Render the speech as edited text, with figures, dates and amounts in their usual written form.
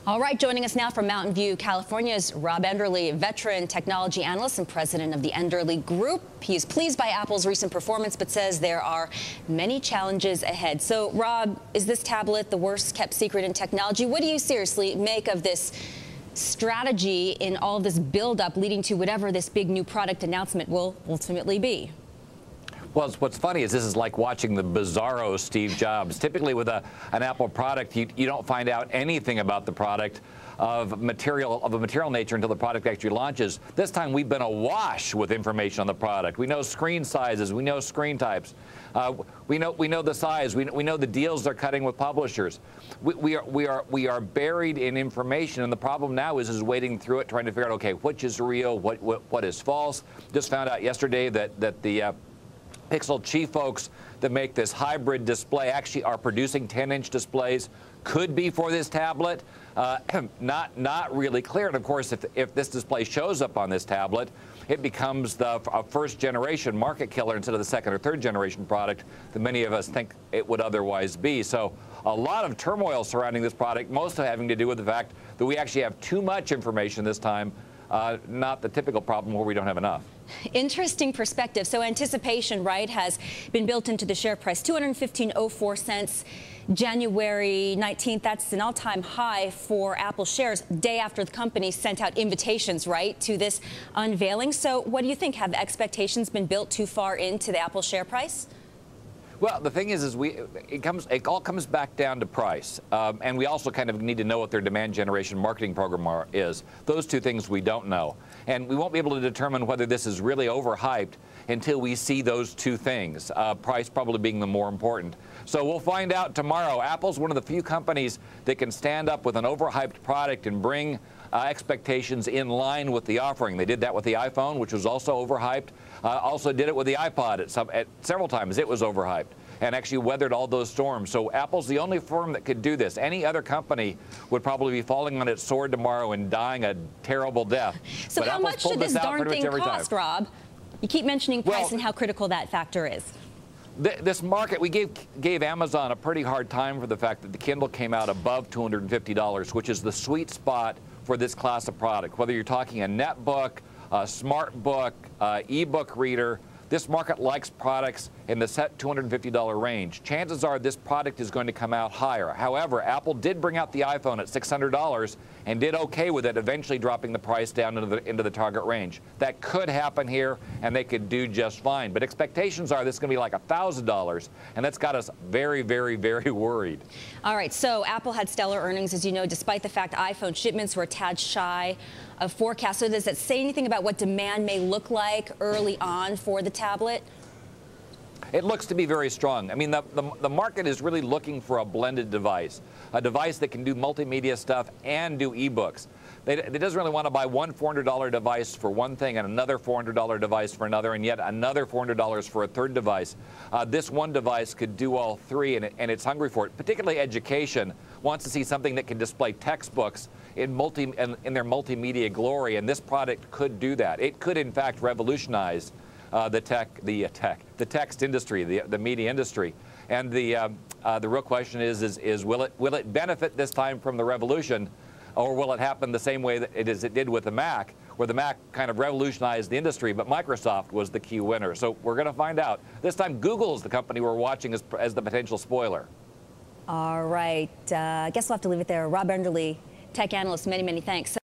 All right, joining us now from Mountain View, California is Rob Enderle, veteran technology analyst and president of the Enderle Group. He is pleased by Apple's recent performance, but says there are many challenges ahead. So, Rob, is this tablet the worst kept secret in technology? What do you seriously make of this strategy in all of this buildup leading to whatever this big new product announcement will ultimately be? Well, what's funny is this is like watching the bizarro Steve Jobs. Typically with an Apple product, you don't find out anything about the product of a material nature until the product actually launches. This time we've been awash with information on the product. We know screen sizes, we know screen types, we know the size, we know the deals they're cutting with publishers. We are buried in information, and the problem now is wading through it, trying to figure out, okay, which is real, what is false. Just found out yesterday that the Pixel Chief folks that make this hybrid display actually are producing 10-inch displays. Could be for this tablet. Not really clear. And of course, if this display shows up on this tablet, it becomes the first-generation market killer instead of the second or third-generation product that many of us think it would otherwise be. So a lot of turmoil surrounding this product, most of it having to do with the fact that we actually have too much information this time. Not the typical problem where we don't have enough. Interesting perspective. So anticipation, right, has been built into the share price. 215.04 cents, January 19th. That's an all-time high for Apple shares, day after the company sent out invitations, right, to this unveiling. So what do you think? Have expectations been built too far into the Apple share price? Well, the thing is it all comes back down to price, and we also kind of need to know what their demand generation marketing program is. Those two things we don't know, and we won't be able to determine whether this is really overhyped until we see those two things. Price probably being the more important. So we'll find out tomorrow. Apple's one of the few companies that can stand up with an overhyped product and bring expectations in line with the offering. They did that with the iPhone, which was also overhyped. Also did it with the iPod at several times. It was overhyped and actually weathered all those storms. So Apple's the only firm that could do this. Any other company would probably be falling on its sword tomorrow and dying a terrible death. So how much should this darn thing cost, Rob? You keep mentioning price and how critical that factor is. This market, we gave Amazon a pretty hard time for the fact that the Kindle came out above $250, which is the sweet spot for this class of product. Whether you're talking a netbook, a smart book, e-book reader, this market likes products in the set $250 range. Chances are this product is going to come out higher. However, Apple did bring out the iPhone at $600 and did okay with it, eventually dropping the price down into the target range. That could happen here, and they could do just fine. But expectations are this is going to be like $1,000, and that's got us very, very, very worried. All right, so Apple had stellar earnings, as you know, despite the fact iPhone shipments were a tad shy of forecast. So does that say anything about what demand may look like early on for the tablet? It looks to be very strong. I mean, the market is really looking for a blended device, a device that can do multimedia stuff and do e-books. It doesn't really want to buy one $400 device for one thing and another $400 device for another and yet another $400 for a third device. This one device could do all three, and it's hungry for it. Particularly education wants to see something that can display textbooks in their multimedia glory, and this product could do that. It could, in fact, revolutionize the text industry, the media industry. And the real question is will it benefit this time from the revolution, or will it happen the same way that it did with the Mac, where the Mac kind of revolutionized the industry, but Microsoft was the key winner? So we're going to find out. This time, Google is the company we're watching as the potential spoiler. All right. I guess we'll have to leave it there. Rob Enderle, tech analyst, many, many thanks.